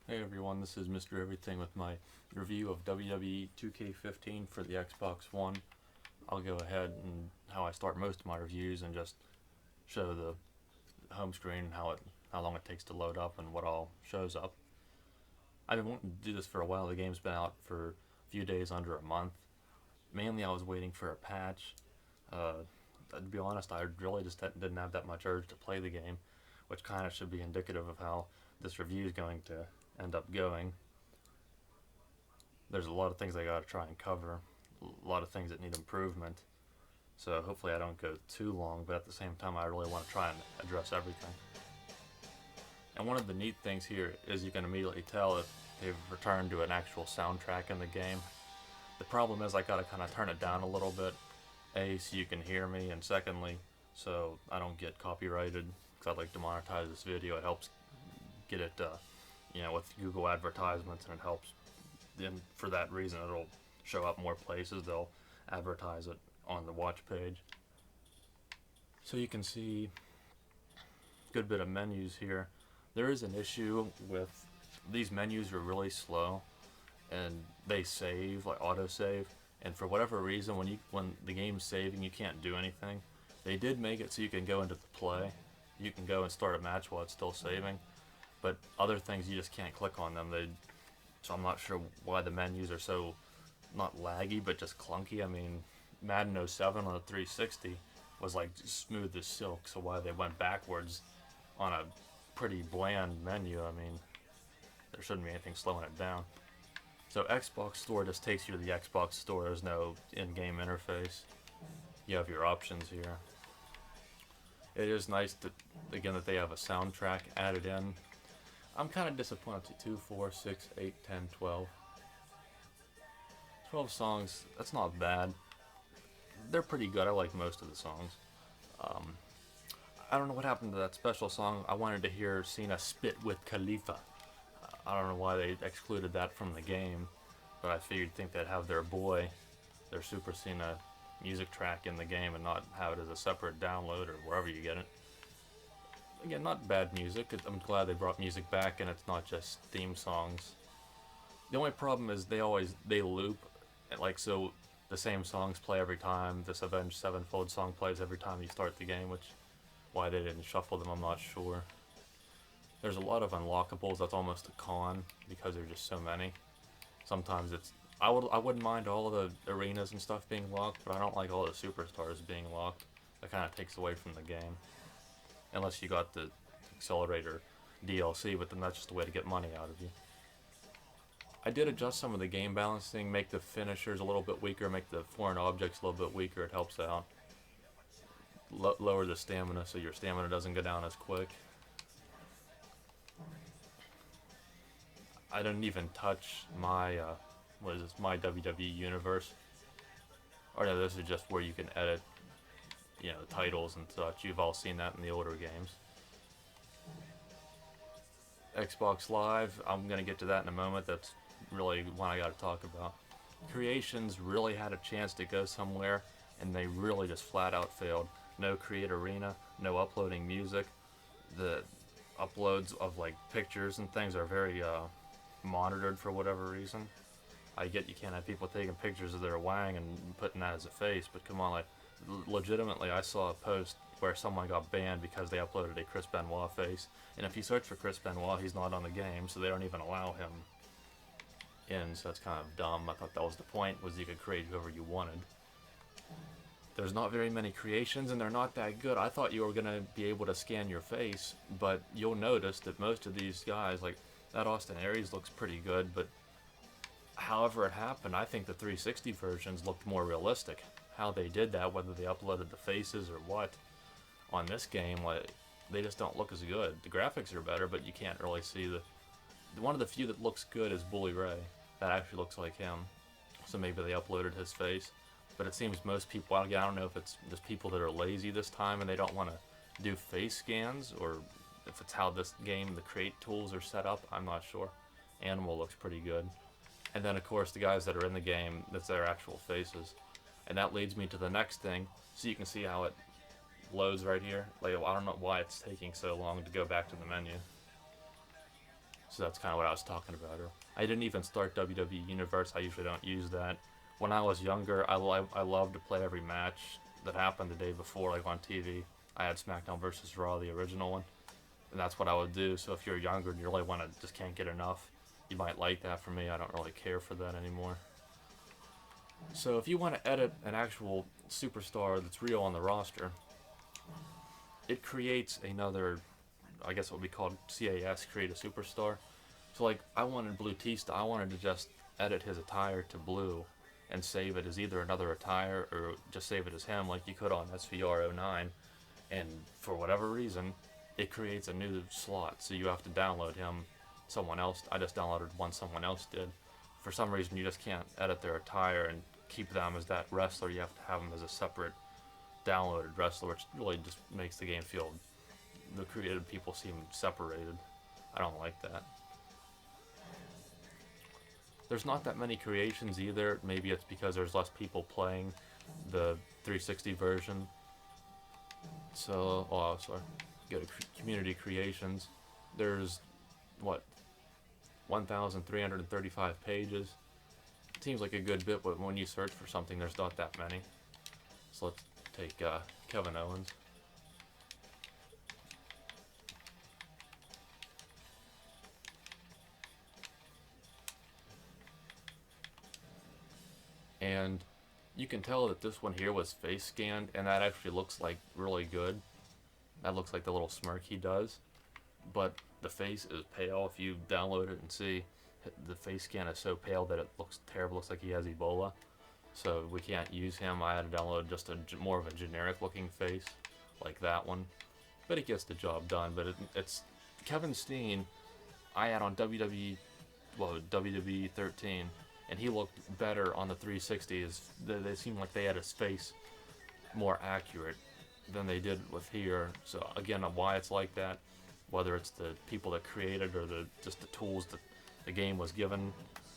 Hey everyone, this is Mr. Everything with my review of WWE 2K15 for the Xbox One. I'll go ahead and how I start most of my reviews and just show the home screen, how long it takes to load up and what all shows up. I've been wanting to do this for a while. The game's been out for a few days, under a month. Mainly I was waiting for a patch. To be honest, I really just didn't have that much urge to play the game, which kind of should be indicative of how this review is going to end up going. There's a lot of things I gotta try and cover, a lot of things that need improvement. So hopefully I don't go too long, but at the same time I really want to try and address everything. And one of the neat things here is you can immediately tell if they've returned to an actual soundtrack in the game. The problem is I gotta kind of turn it down a little bit, A, so you can hear me, and secondly, so I don't get copyrighted, because I'd like to monetize this video. It helps get it, with Google advertisements, and it helps. Then for that reason, it'll show up more places. They'll advertise it on the watch page. So you can see a good bit of menus here. There is an issue with these menus are really slow, and they save like autosave. And for whatever reason, when the game's saving, you can't do anything. They did make it so you can go into the play. You can go and start a match while it's still saving, but other things you just can't click on them. So I'm not sure why the menus are so not laggy, but just clunky. I mean, Madden '07 on the 360 was like smooth as silk. So why they went backwards on a pretty bland menu? I mean, there shouldn't be anything slowing it down. So Xbox Store just takes you to the Xbox Store. There's no in-game interface. You have your options here. It is nice that they have a soundtrack added in. I'm kind of disappointed. 2, 4, 6, 8, 10, 12. 12 songs, that's not bad. They're pretty good. I like most of the songs. Um, I don't know what happened to that special song. I wanted to hear Cena spit with Khalifa. I don't know why they excluded that from the game, but I figured they'd have their Super Cena music track in the game and not have it as a separate download or wherever you get it. Again, not bad music. I'm glad they brought music back and it's not just theme songs. The only problem is they loop, like, so the same songs play every time. This Avenged Sevenfold song plays every time you start the game, which why they didn't shuffle them I'm not sure. There's a lot of unlockables. That's almost a con because there's just so many. Sometimes I wouldn't mind all of the arenas and stuff being locked, but I don't like all the superstars being locked. That kind of takes away from the game. Unless you got the Accelerator DLC, but then that's just a way to get money out of you. I did adjust some of the game balancing, make the finishers a little bit weaker, make the foreign objects a little bit weaker. It helps out. Lower the stamina so your stamina doesn't go down as quick. I didn't even touch my my WWE universe. Or no, this is just where you can edit, the titles and such. You've all seen that in the older games. Xbox Live, I'm gonna get to that in a moment. That's really one I gotta talk about. Creations really had a chance to go somewhere, and they really just flat out failed. No Create Arena, no uploading music. The uploads of like pictures and things are very monitored for whatever reason. I get you can't have people taking pictures of their wang and putting that as a face, but come on, like, legitimately, I saw a post where someone got banned because they uploaded a Chris Benoit face, and if you search for Chris Benoit, he's not on the game, so they don't even allow him in, so that's kind of dumb. I thought that was the point, was you could create whoever you wanted. There's not very many creations, and they're not that good. I thought you were going to be able to scan your face, but you'll notice that most of these guys, like that Austin Aries looks pretty good, but however it happened, I think the 360 versions looked more realistic. How they did that, whether they uploaded the faces or what, on this game, like, they just don't look as good. The graphics are better, but you can't really see one of the few that looks good is Bully Ray. That actually looks like him. So maybe they uploaded his face. But it seems most people, I don't know if it's just people that are lazy this time and they don't want to do face scans, or if it's how this game, the create tools are set up, I'm not sure. Animal looks pretty good. And then of course the guys that are in the game, that's their actual faces. And that leads me to the next thing. So you can see how it loads right here. Like, I don't know why it's taking so long to go back to the menu. So that's kind of what I was talking about. I didn't even start WWE Universe. I usually don't use that. When I was younger, I loved to play every match that happened the day before, like on TV. I had SmackDown versus Raw, the original one, and that's what I would do. So if you're younger and you really want to, just can't get enough, you might like that. For me, I don't really care for that anymore. So if you want to edit an actual superstar that's real on the roster, it creates another, I guess what we call CAS, create a superstar. So like, I wanted Blutista, I wanted to just edit his attire to blue and save it as either another attire or just save it as him, like you could on SVR09. And for whatever reason, it creates a new slot, so you have to download him. Someone else, I just downloaded one someone else did. For some reason, you just can't edit their attire and keep them as that wrestler. You have to have them as a separate downloaded wrestler, which really just makes the game feel, the creative people seem separated. I don't like that. There's not that many creations either. Maybe it's because there's less people playing the 360 version. So, oh, sorry. Go to community creations. There's, what, 1,335 pages. Seems like a good bit, but when you search for something, there's not that many. So let's take Kevin Owens. And you can tell that this one here was face scanned, and that actually looks like really good. That looks like the little smirk he does, but the face is pale. If you download it and see, the face scan is so pale that it looks terrible. Looks like he has Ebola, so we can't use him. I had to download just a more of a generic looking face like that one, but it gets the job done. But it's Kevin Steen. I had on WWE 13, and he looked better on the 360s. They seemed like they had his face more accurate than they did with here. So again, why it's like that, whether it's the people that created or just the tools that the game was given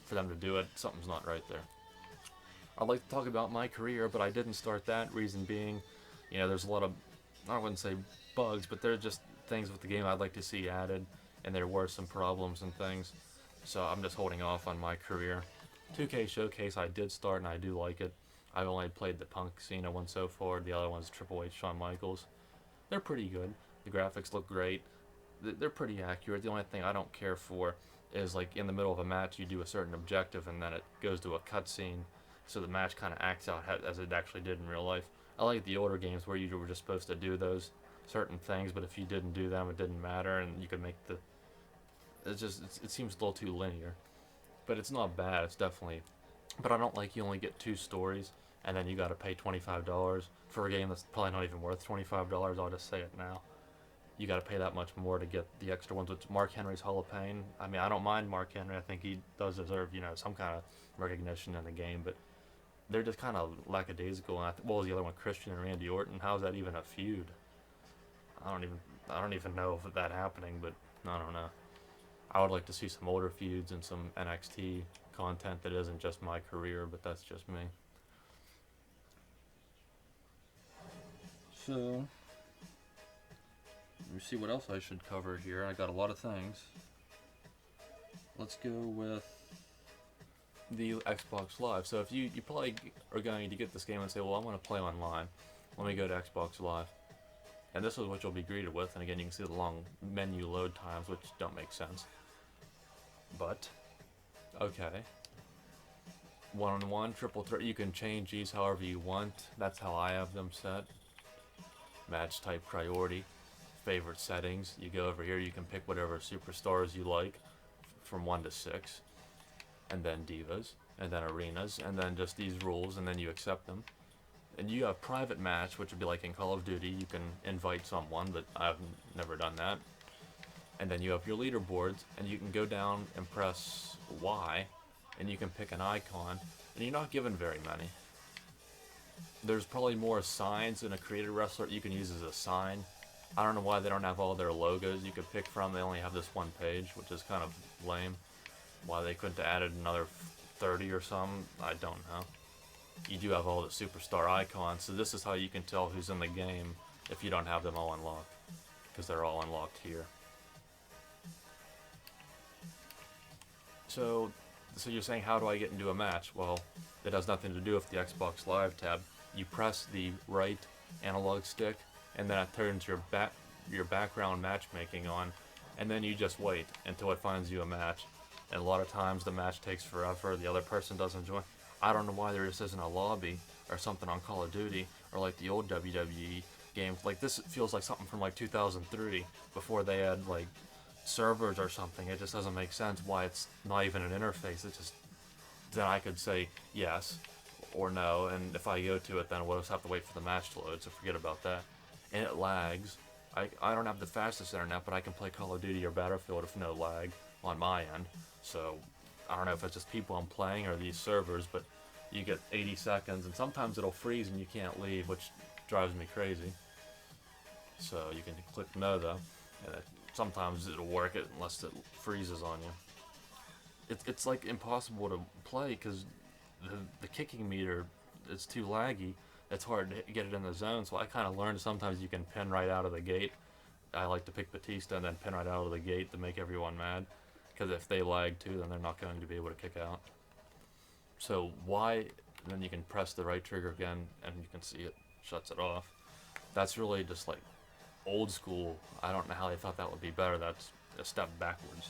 for them to do it, something's not right there. I'd like to talk about my career, but I didn't start that. Reason being, there's a lot of, I wouldn't say bugs, but there's just things with the game I'd like to see added, and there were some problems and things. So I'm just holding off on my career. 2K Showcase I did start, and I do like it. I've only played the Punk Cena one so far. The other one's Triple H, Shawn Michaels. They're pretty good. The graphics look great. They're pretty accurate. The only thing I don't care for is, like, in the middle of a match you do a certain objective and then it goes to a cutscene, so the match kind of acts out as it actually did in real life. I like the older games where you were just supposed to do those certain things, but if you didn't do them, it didn't matter, and you could make it seems a little too linear. But it's not bad. It's definitely, but I don't like you only get 2 stories and then you got to pay $25 for a game that's probably not even worth $25. I'll just say it now. You got to pay that much more to get the extra ones. Which Mark Henry's Hall of Pain. I mean, I don't mind Mark Henry. I think he does deserve, some kind of recognition in the game, but they're just kind of lackadaisical. And what was the other one? Christian and Randy Orton. How's that even a feud? I don't even know if that happening, but I don't know. I would like to see some older feuds and some NXT content that isn't just my career, but that's just me. So, let me see what else I should cover here. I got a lot of things. Let's go with the Xbox Live. So if you probably are going to get this game and say, well, I want to play online. Let me go to Xbox Live. And this is what you'll be greeted with. And again, you can see the long menu load times, which don't make sense. But, okay. 1-on-1, triple threat. You can change these however you want. That's how I have them set. Match type priority. Favorite settings. You go over here, you can pick whatever superstars you like from 1 to 6. And then divas. And then arenas. And then just these rules, and then you accept them. And you have private match, which would be like in Call of Duty. You can invite someone, but I've never done that. And then you have your leaderboards, and you can go down and press Y, and you can pick an icon, and you're not given very many. There's probably more signs in a created wrestler you can use as a sign. I don't know why they don't have all their logos you could pick from. They only have this one page, which is kind of lame. Why they couldn't have added another 30 or something, I don't know. You do have all the superstar icons, so this is how you can tell who's in the game if you don't have them all unlocked, because they're all unlocked here. So, so you're saying, how do I get into a match? Well, it has nothing to do with the Xbox Live tab. You press the right analog stick, and then it turns your background matchmaking on, and then you just wait until it finds you a match. And a lot of times the match takes forever. The other person doesn't join. I don't know why there just isn't a lobby or something on Call of Duty or like the old WWE games. Like this feels like something from like 2003 before they had like servers or something. It just doesn't make sense why it's not even an interface. It just, then I could say yes or no, and if I go to it, then we'll just have to wait for the match to load, so forget about that. And it lags. I don't have the fastest internet, but I can play Call of Duty or Battlefield with no lag on my end. So I don't know if it's just people I'm playing or these servers, but you get 80 seconds, and sometimes it'll freeze and you can't leave, which drives me crazy. So you can click no though, and sometimes it'll work unless it freezes on you. It's like impossible to play because the kicking meter is too laggy. It's hard to get it in the zone, so I kind of learned sometimes you can pin right out of the gate. I like to pick Batista and then pin right out of the gate to make everyone mad, because if they lag too, then they're not going to be able to kick out. So why, then you can press the right trigger again and you can see it shuts it off. That's really just like old school. I don't know how they thought that would be better. That's a step backwards,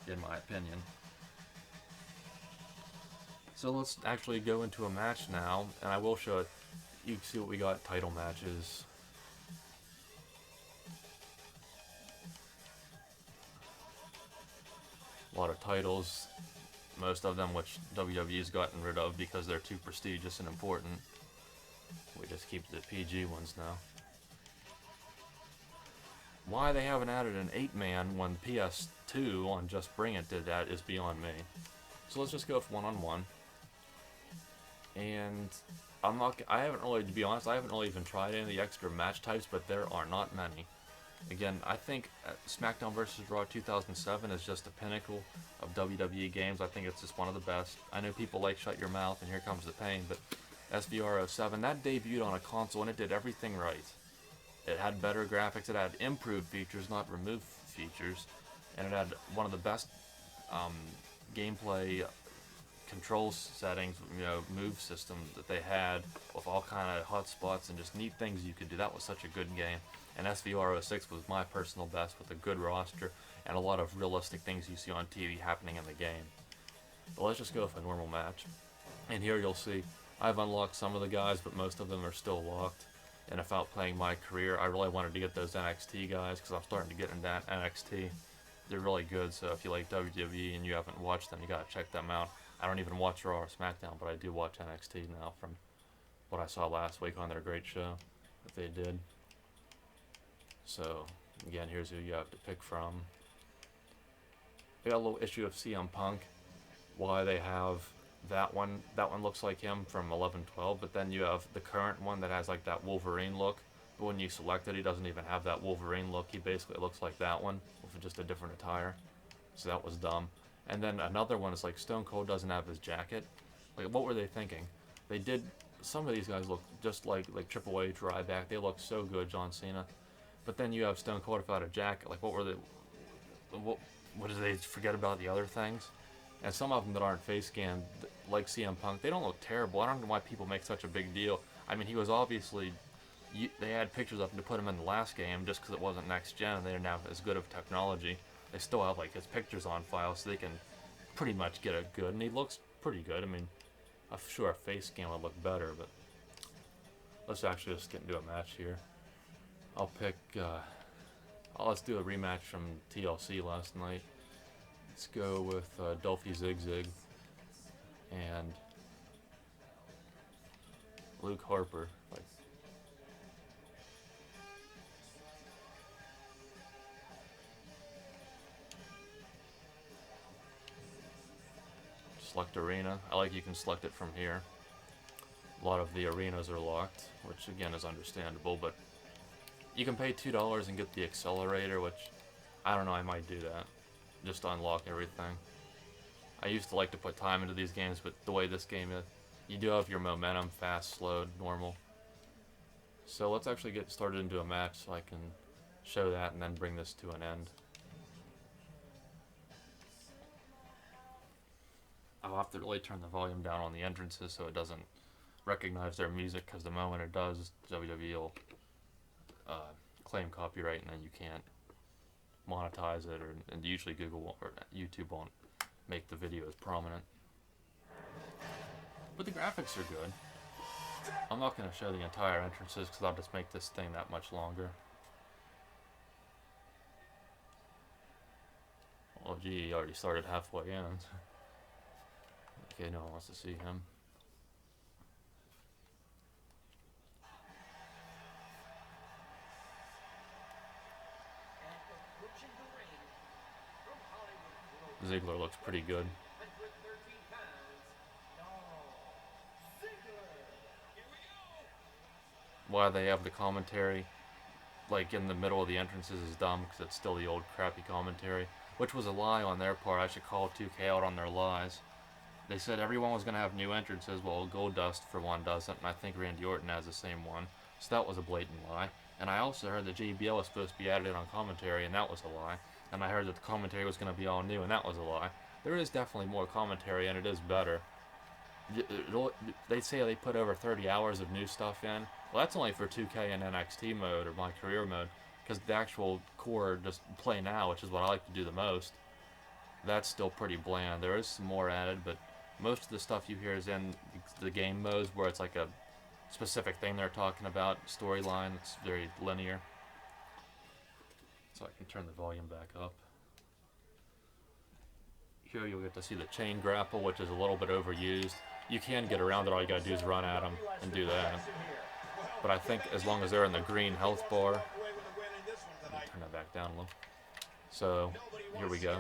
in my opinion. So let's actually go into a match now, and I will show it. You can see what we got. Title matches. A lot of titles. Most of them which WWE's gotten rid of because they're too prestigious and important. We just keep the PG ones now. Why they haven't added an 8-man when PS2 on Just Bring It did that is beyond me. So let's just go with one-on-one. And I haven't really, to be honest, I haven't really even tried any of the extra match types, but there are not many. Again, I think SmackDown vs. Raw 2007 is just the pinnacle of WWE games. I think it's just one of the best. I know people like Shut Your Mouth and Here Comes the Pain, but SVR 07, that debuted on a console and it did everything right. It had better graphics, it had improved features, not removed features, and it had one of the best gameplay control settings, move system that they had, with all kind of hotspots and just neat things you could do. That was such a good game. And SVR 06 was my personal best, with a good roster and a lot of realistic things you see on TV happening in the game. But let's just go with a normal match. And here you'll see I've unlocked some of the guys, but most of them are still locked. And if outplaying my career, I really wanted to get those NXT guys because I'm starting to get into that NXT. They're really good, so if you like WWE and you haven't watched them, you gotta check them out. I don't even watch Raw or SmackDown, but I do watch NXT now from what I saw last week on their great show that they did. So, again, here's who you have to pick from. They got a little issue of CM Punk. Why they have that one looks like him from 11-12, but then you have the current one that has like that Wolverine look. But when you select it, he doesn't even have that Wolverine look. He basically looks like that one, with just a different attire. So that was dumb. And then another one is like Stone Cold doesn't have his jacket. Like, what were they thinking? They did, some of these guys look just like Triple H, Ryback. They look so good, John Cena. But then you have Stone Cold without a jacket. Like, what were they, what did they forget about the other things? And some of them that aren't face scanned, like CM Punk, they don't look terrible. I don't know why people make such a big deal. I mean, he was obviously, they had pictures of him to put him in the last game just because it wasn't next gen and they didn't have as good of technology. They still have like his pictures on file, so they can pretty much get it good, and he looks pretty good. I mean, I'm sure a face scan would look better, but let's actually just get into a match here. I'll pick, let's do a rematch from TLC last night. Let's go with Dolphy Zig and Luke Harper. Select arena. I like you can select it from here. A lot of the arenas are locked, which again is understandable, but you can pay $2 and get the accelerator, which I don't know, I might do that. Just to unlock everything. I used to like to put time into these games, but the way this game is, you do have your momentum, fast, slow, normal. So let's actually get started into a match so I can show that and then bring this to an end. I'll have to really turn the volume down on the entrances so it doesn't recognize their music, because the moment it does, WWE will claim copyright, and then you can't monetize it, and usually Google or YouTube won't make the video as prominent. But the graphics are good. I'm not going to show the entire entrances because I'll just make this thing that much longer. Oh gee, he already started halfway in. Okay, no one wants to see him. Ziggler looks pretty good. Why they have the commentary like in the middle of the entrances is dumb, because it's still the old crappy commentary, which was a lie on their part. I should call 2K out on their lies. They said everyone was going to have new entrances. Well, Goldust for one doesn't, and I think Randy Orton has the same one, so that was a blatant lie. And I also heard that JBL was supposed to be added on commentary, and that was a lie. And I heard that the commentary was going to be all new, and that was a lie. There is definitely more commentary, and it is better. They say they put over 30 hours of new stuff in. Well, that's only for 2K and NXT mode, or my career mode, because the actual core, just play now, which is what I like to do the most, that's still pretty bland. There is some more added, but most of the stuff you hear is in the game modes, where it's like a specific thing they're talking about, storyline. It's very linear. So I can turn the volume back up. Here you'll get to see the chain grapple, which is a little bit overused. You can get around it, all you gotta do is run at them and do that. But I think as long as they're in the green health bar, let me turn that back down a little. So here we go.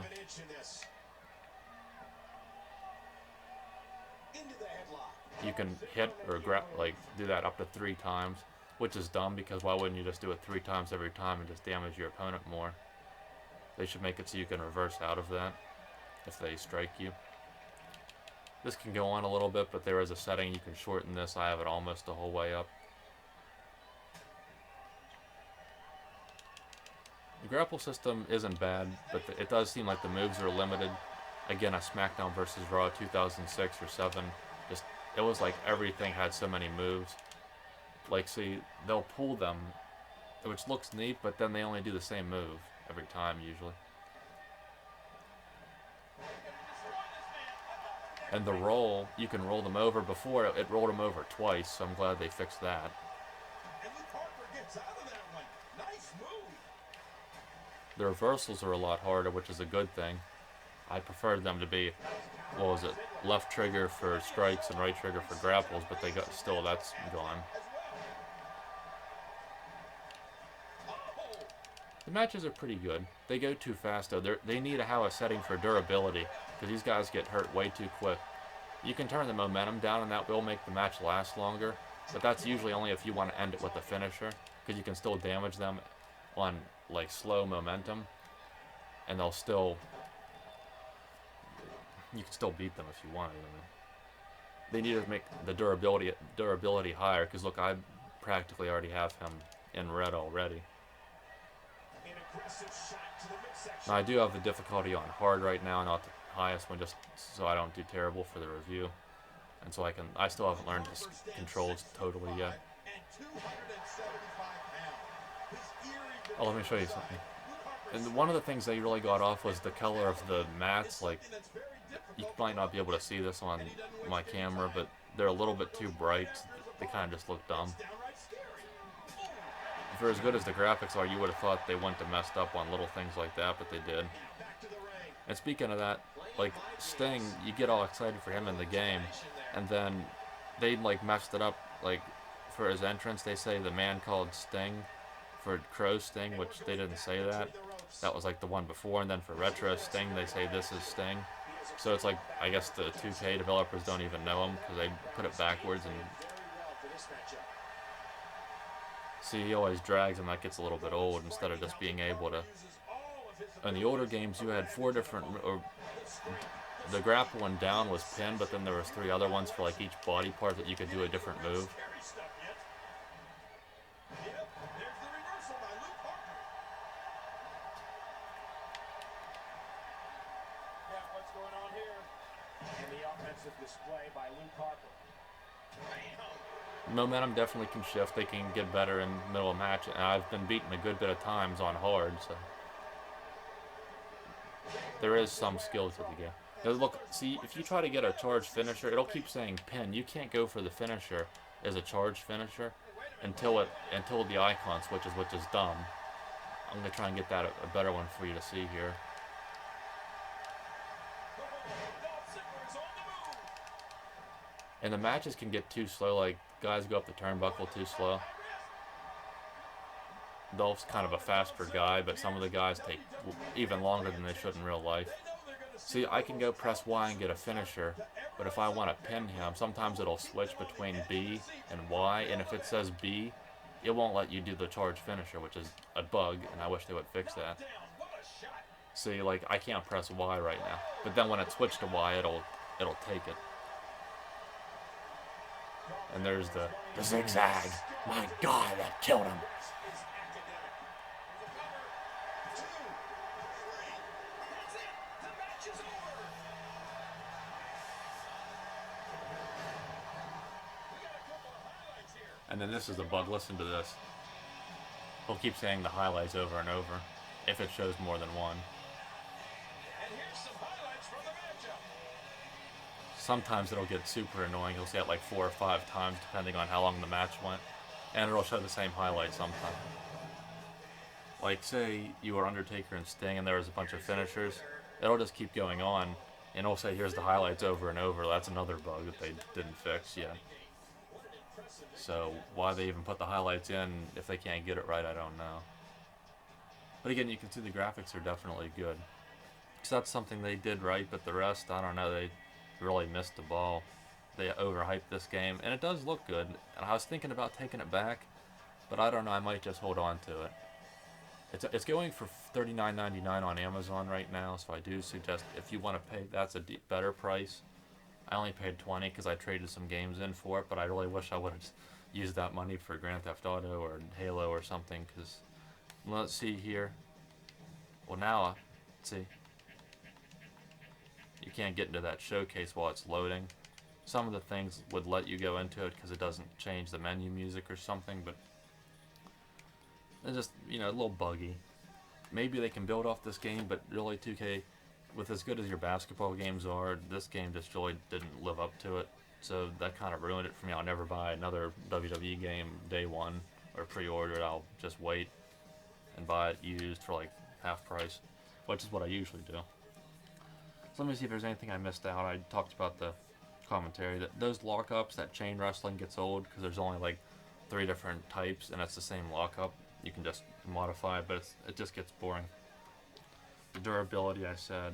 You can hit or do that up to 3 times, which is dumb, because why wouldn't you just do it 3 times every time and just damage your opponent more? They should make it so you can reverse out of that if they strike you. This can go on a little bit, but there is a setting you can shorten this. I have it almost the whole way up. The grapple system isn't bad, but it does seem like the moves are limited. Again, a SmackDown versus Raw 2006 or 7, it was like everything had so many moves. Like, see, they'll pull them, which looks neat, but then they only do the same move every time usually. And the roll, you can roll them over. Before, it rolled them over twice, so I'm glad they fixed that. The reversals are a lot harder, which is a good thing. I preferred them to be, what was it, left trigger for strikes and right trigger for grapples, but that's gone. The matches are pretty good. They go too fast though. They need to have a setting for durability, because these guys get hurt way too quick. You can turn the momentum down, and that will make the match last longer, but that's usually only if you want to end it with a finisher, because you can still damage them on like slow momentum, and you can still beat them if you want. They need to make the durability higher, because look, I practically already have him in red already. Now I do have the difficulty on hard right now, not the highest one, just so I don't do terrible for the review, and so I still haven't learned the controls totally yet. Oh, let me show you something. And one of the things they really got off was the color of the mats. Like, you might not be able to see this on my camera, but they're a little bit too bright. They kind of just look dumb. If they're as good as the graphics are, you would have thought they wouldn't have messed up on little things like that, but they did. And speaking of that, like Sting, you get all excited for him in the game, and then they messed it up. Like, for his entrance, they say the man called Sting for Crow Sting, which they didn't say that. That was like the one before, and then for Retro Sting, they say this is Sting. So it's like, I guess the 2K developers don't even know him, because they put it backwards, and see, he always drags, and that gets a little bit old, instead of just being able to. In the older games, you had 4 different, the grapple one down was pin, but then there was 3 other ones for like each body part that you could do a different move. Momentum definitely can shift. They can get better in the middle of match, and I've been beaten a good bit of times on hard, so there is some skill to the game. Now look, see, if you try to get a charge finisher, it'll keep saying pin. You can't go for the finisher as a charge finisher until the icon switches, which is dumb. I'm gonna try and get that a better one for you to see here. And the matches can get too slow, like guys go up the turnbuckle too slow. Dolph's kind of a faster guy, but some of the guys take even longer than they should in real life. See, I can go press Y and get a finisher, but if I want to pin him, sometimes it'll switch between B and Y, and if it says B, it won't let you do the charge finisher, which is a bug, and I wish they would fix that. See, like, I can't press Y right now, but then when it switched to Y, it'll take it. And there's the zigzag. My God, that killed him. And then this is a bug. Listen to this. He'll keep saying the highlights over and over if it shows more than one. Sometimes it'll get super annoying. He'll say it like 4 or 5 times depending on how long the match went. And it'll show the same highlights sometimes. Like say you were Undertaker and Sting and there was a bunch of finishers. It'll just keep going on and it'll say here's the highlights over and over. That's another bug that they didn't fix yet. So why they even put the highlights in if they can't get it right, I don't know. But again, you can see the graphics are definitely good. So that's something they did right, but the rest, I don't know, they really missed the ball. They overhyped this game, and it does look good. And I was thinking about taking it back, but I don't know, I might just hold on to it. It's going for $39.99 on Amazon right now, so I do suggest if you want to pay, that's a better price. I only paid $20 because I traded some games in for it, but I really wish I would have used that money for Grand Theft Auto or Halo or something, because let's see here. Well, now, let's see. You can't get into that showcase while it's loading. Some of the things would let you go into it because it doesn't change the menu music or something, but it's just, you know, a little buggy. Maybe they can build off this game, but really 2K, with as good as your basketball games are, this game just really didn't live up to it. So that kind of ruined it for me. I'll never buy another WWE game day one or pre-order it. I'll just wait and buy it used for like half price, which is what I usually do. So let me see if there's anything I missed out. I talked about the commentary. Those lockups, that chain wrestling gets old because there's only like 3 different types and it's the same lockup. You can just modify it, but it just gets boring. The durability, I said.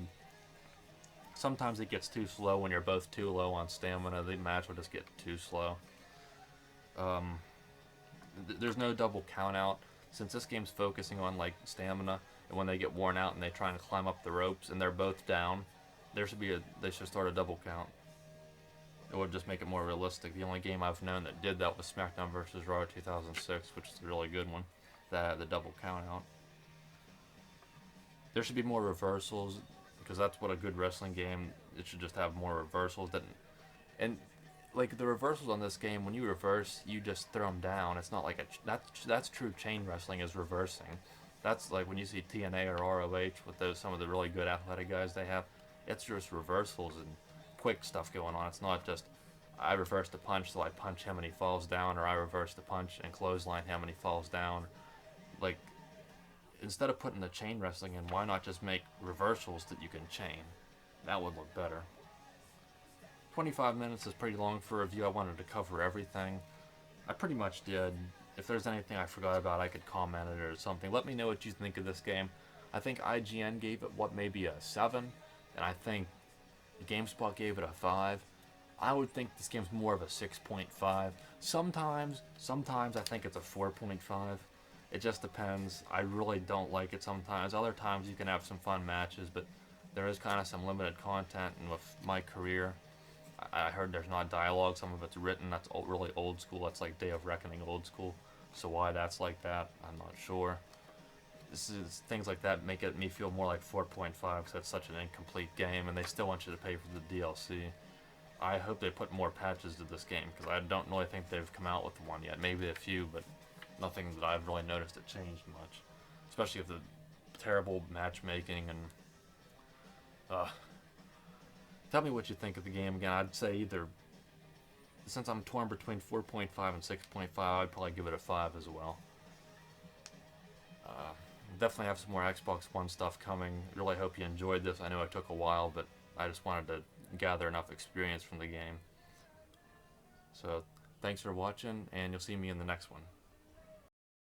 Sometimes it gets too slow when you're both too low on stamina. The match will just get too slow. There's no double count out. Since this game's focusing on like stamina, and when they get worn out and they try to climb up the ropes and they're both down, they should start a double count. It would just make it more realistic. The only game I've known that did that was SmackDown vs. Raw 2006, which is a really good one. That had the double count out. There should be more reversals, because that's what a good wrestling game, it should just have more reversals. And like the reversals on this game, when you reverse, you just throw them down. It's not like that's true chain wrestling is reversing. That's like when you see TNA or ROH with some of the really good athletic guys they have. It's just reversals and quick stuff going on. It's not just I reverse the punch so I punch him and he falls down, or I reverse the punch and clothesline him and he falls down. Like, instead of putting the chain wrestling in, why not just make reversals that you can chain? That would look better. 25 minutes is pretty long for a review. I wanted to cover everything. I pretty much did. If there's anything I forgot about, I could comment it or something. Let me know what you think of this game. I think IGN gave it, maybe a 7? And I think GameSpot gave it a 5. I would think this game's more of a 6.5. Sometimes I think it's a 4.5. It just depends. I really don't like it sometimes. Other times you can have some fun matches, but there is kind of some limited content. And with my career, I heard there's not dialogue. Some of it's written. That's really old school. That's like Day of Reckoning old school. So why that's like that, I'm not sure. things like that make me feel more like 4.5 because that's such an incomplete game, and they still want you to pay for the DLC. I hope they put more patches to this game because I don't really think they've come out with one yet. Maybe a few, but nothing that I've really noticed that changed much. Especially with the terrible matchmaking and. Tell me what you think of the game again. I'd say either. Since I'm torn between 4.5 and 6.5, I'd probably give it a 5 as well. Definitely have some more Xbox One stuff coming. Really hope you enjoyed this. I know it took a while, but I just wanted to gather enough experience from the game. So, thanks for watching, and you'll see me in the next one.